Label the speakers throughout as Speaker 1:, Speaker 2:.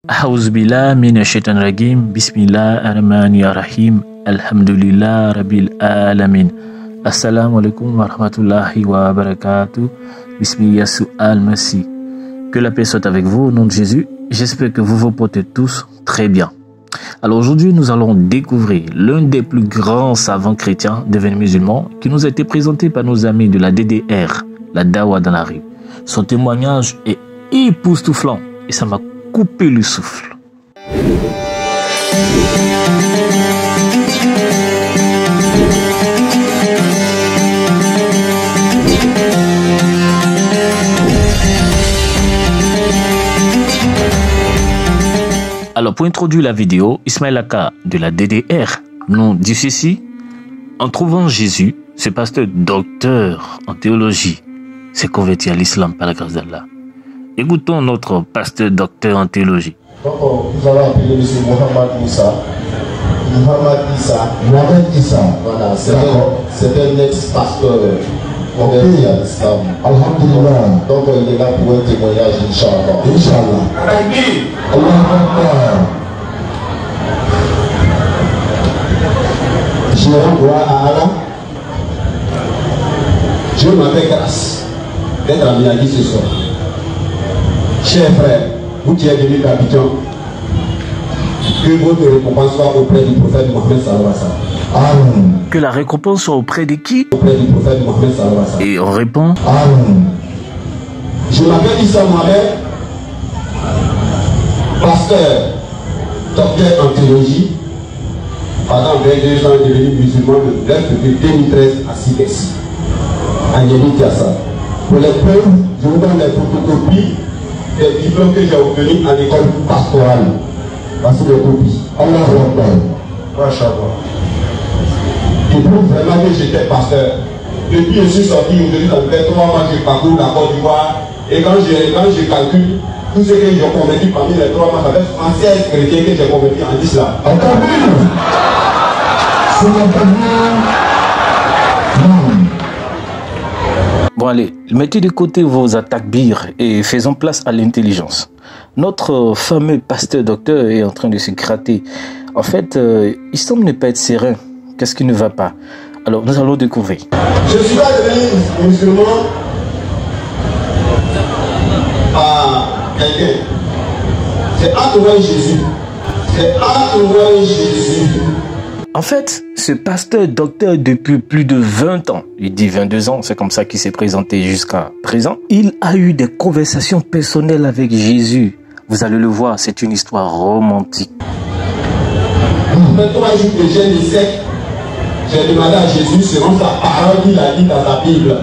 Speaker 1: Aouzbillah minash-shaytanir rajim. Bismillahir-rahmanir-rahim. Alhamdulillah rabbil alamin. Assalamu alaikum wa rahmatullahi wa barakatuh. Bismillah al-Masih. Que la paix soit avec vous au nom de Jésus. J'espère que vous vous portez tous très bien. Alors aujourd'hui, nous allons découvrir l'un des plus grands savants chrétiens devenus musulmans qui nous a été présenté par nos amis de la DDR, la Dawa dans la rue. Son témoignage est époustouflant et ça m'a coupé le souffle. Alors pour introduire la vidéo, Ismaël Aka de la DDR nous dit ceci: en trouvant Jésus, ce pasteur docteur en théologie s'est converti à l'islam par la grâce d'Allah. Écoutons notre pasteur docteur en théologie.
Speaker 2: Donc, nous allons appeler M. Mohamed Moussa. Mohamed Issa. Voilà, c'est un ex-pasteur converti à l'islam. Alhamdulillah. Donc, il est là pour un témoignage, Inch'Allah. Inch'Allah. Je rends gloire à Allah. Dieu m'a fait grâce d'être à Miami ce soir. Chers frères, vous qui êtes venus d'Abidjan, que votre récompense soit auprès du prophète Mohammed sallallahu alayhi wa sallam. Amen.
Speaker 1: Que la récompense soit auprès de qui?
Speaker 2: Auprès du prophète Mohammed sallallahu alayhi wa sallam.
Speaker 1: Et on répond:
Speaker 2: Amen. Je m'appelle Issa Mohamed, pasteur, docteur en théologie. Pendant 22 ans, devenu musulman de 2013 à Sibessi, à Yémi-Tiassa. Pour les preuves, je vous donne les photocopies des diplômes que j'ai obtenus à l'école pastorale. Voici les copies. Allah Akbar. Je prouve vraiment que j'étais pasteur. Depuis que je suis sorti aujourd'hui, dans les 3 mois, j'ai parcouru la Côte d'Ivoire. Et quand je calcule tout ce que j'ai converti parmi les 3 mois, ça fait 16 chrétiens que j'ai converti en islam.
Speaker 1: Bon allez, mettez de côté vos attaques bires et faisons place à l'intelligence. Notre fameux pasteur docteur est en train de se gratter. En fait, il semble ne pas être serein. Qu'est-ce qui ne va pas? Alors nous allons découvrir.
Speaker 2: Je suis pas devenu musulman par quelqu'un. C'est en trouvant Jésus. C'est en trouvant Jésus.
Speaker 1: En fait, ce pasteur docteur depuis plus de 20 ans, il dit 22 ans, c'est comme ça qu'il s'est présenté jusqu'à présent, il a eu des conversations personnelles avec Jésus. Vous allez le voir, c'est une histoire romantique.
Speaker 2: Après 3 jours de jeûne et sec, j'ai demandé à Jésus selon sa parole qu'il a dit dans sa Bible.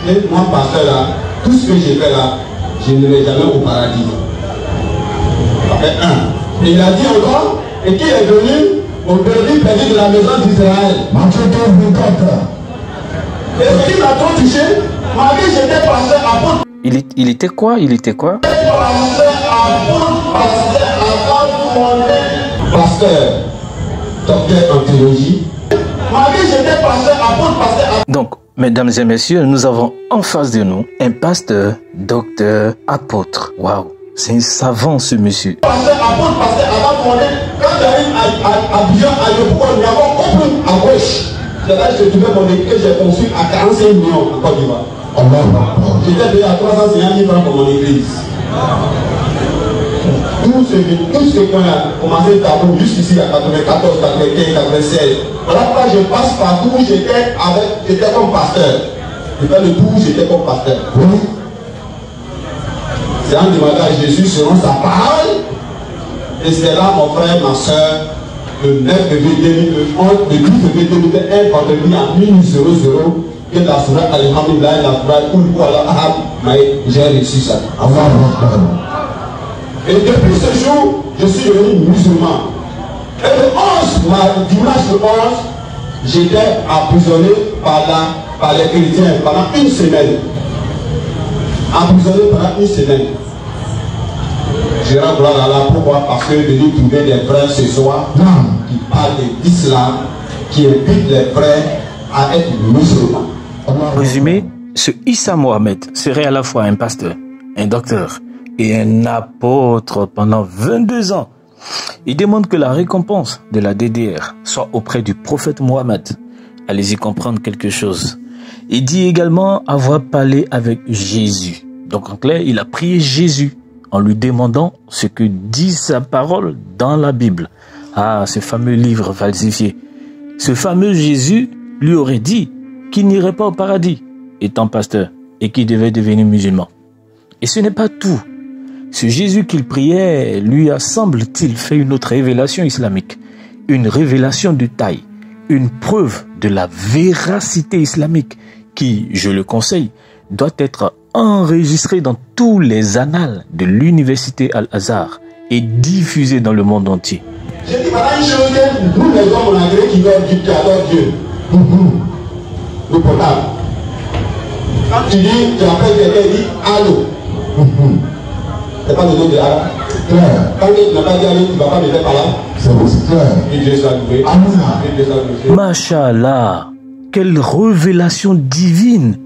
Speaker 2: Et moi, pasteur là, tout ce que j'ai fait là, je ne vais jamais au paradis. Après 1. Et il a dit encore, et qui est venu au berger perdu de la maison d'Israël. Et ce qui m'a trop touché, malgré que j'étais pasteur apôtre.
Speaker 1: Il était quoi? Il était quoi?
Speaker 2: Pasteur, docteur en théologie. Malgré que j'étais pasteur apôtre, pasteur.
Speaker 1: Donc, mesdames et messieurs, nous avons en face de nous un pasteur, docteur, apôtre. Waouh, c'est un savant ce monsieur.
Speaker 2: Pasteur apôtre, pasteur avant mon quand j'arrive à Abidjan, à Yopougon, nous avons compris à gauche. C'est là que je trouvais mon église que j'ai construit à 45 millions en Côte d'Ivoire. J'étais payé à 350 000 francs pour mon église. Tout ce qu'on a commencé d'abord jusqu'ici à 94, 95, 96. Voilà pourquoi je passe partout où j'étais comme pasteur. Je fais le tour où j'étais comme pasteur. C'est en demandant à Jésus selon sa parole. Et c'est là, mon frère, ma soeur, le 9 février 2011, le 10 février 2021, vendredi à 00, que la sourate Alhamdulillah, la sourate Oulkouala Ahab, j'ai reçu ça. Et depuis ce jour, je suis devenu musulman. Et le 11, dimanche le 11, j'étais emprisonné par les chrétiens pendant une semaine. Emprisonné pendant une semaine. Je rends gloire à Allah. Pourquoi? Parce que de nous trouver des frères ce soir qui parlent de l'islam, qui invitent les frères à être musulmans.
Speaker 1: En résumé, ce Issa Mohamed serait à la fois un pasteur, un docteur et un apôtre pendant 22 ans. Il demande que la récompense de la DDR soit auprès du prophète Mohammed. Allez-y comprendre quelque chose. Il dit également avoir parlé avec Jésus. Donc en clair, il a prié Jésus en lui demandant ce que dit sa parole dans la Bible. Ah, ce fameux livre falsifié. Ce fameux Jésus lui aurait dit qu'il n'irait pas au paradis, étant pasteur, et qu'il devait devenir musulman. Et ce n'est pas tout. Ce Jésus qu'il priait lui a, semble-t-il, fait une autre révélation islamique. Une révélation de taille. Une preuve de la véracité islamique qui, je le conseille, doit être enregistrée dans tous les annales de l'université Al-Azhar et diffusée dans le monde entier.
Speaker 2: J'ai dit, voilà une chose, nous les hommes on a créé qui adorent Dieu. Le portable. Quand tu dis, tu appelles quelqu'un, il dit allô. C'est pas le nom de Allah. Quand tu n'as pas dit allô, tu ne vas pas me faire par là. C'est bon, c'est clair. Et Dieu soit loué. Amen.
Speaker 1: Masha'Allah, quelle révélation divine.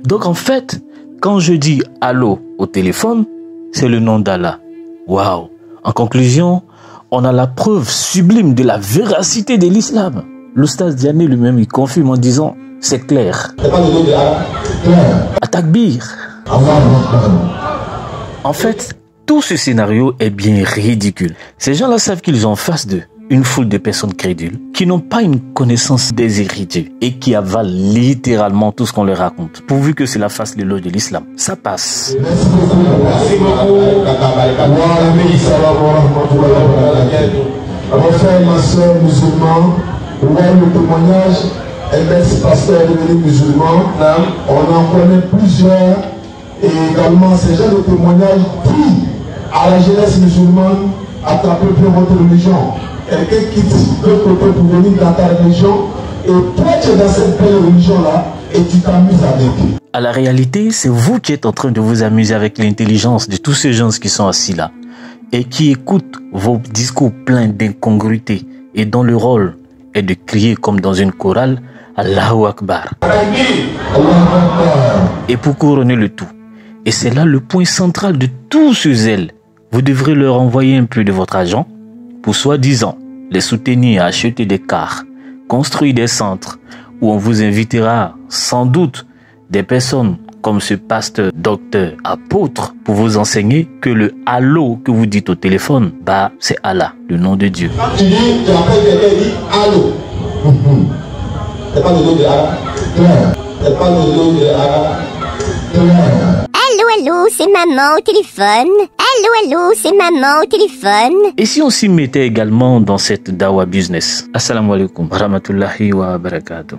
Speaker 1: Donc en fait, quand je dis allô au téléphone, c'est le nom d'Allah. Waouh. En conclusion, on a la preuve sublime de la véracité de l'islam. L'Oustaz Diané lui-même, il confirme en disant, c'est clair.
Speaker 2: C'est pas le nom de Allah. Clair.
Speaker 1: Atakbir. En fait, tout ce scénario est bien ridicule. Ces gens-là savent qu'ils ont en face d'eux une foule de personnes crédules qui n'ont pas une connaissance des Écritures et qui avalent littéralement tout ce qu'on leur raconte, pourvu que cela fasse l'éloge de l'islam. Ça passe.
Speaker 2: Merci beaucoup. Mon frère, ma soeur musulman, le témoignage, MS pasteur est devenu musulman. On en connaît plusieurs. Et également, ces gens de témoignage disent à la jeunesse musulmane, attrapez bien votre religion. Quelqu'un quitte l'autre côté pour venir dans ta religion, et toi tu es dans cette belle religion-là, et tu t'amuses avec.
Speaker 1: À la réalité, c'est vous qui êtes en train de vous amuser avec l'intelligence de tous ces gens qui sont assis là, et qui écoutent vos discours pleins d'incongruités, et dont le rôle est de crier comme dans une chorale, Allahu Akbar. Et pour couronner le tout, et c'est là le point central de tout ce zèle, vous devrez leur envoyer un peu de votre argent pour soi-disant les soutenir à acheter des cars, construire des centres où on vous invitera sans doute des personnes comme ce pasteur, docteur, apôtre pour vous enseigner que le allô que vous dites au téléphone, bah c'est Allah, le nom de Dieu.
Speaker 2: Quand tu dis, tu appelles quelqu'un, il dit allô. C'est pas le nom de Allah. C'est pas le nom de Allah.
Speaker 3: Allô, c'est maman au téléphone. Allô, c'est maman au téléphone.
Speaker 1: Et si on s'y mettait également dans cette dawa business? Assalamu alaikum, rahmatullahi wa barakatuh.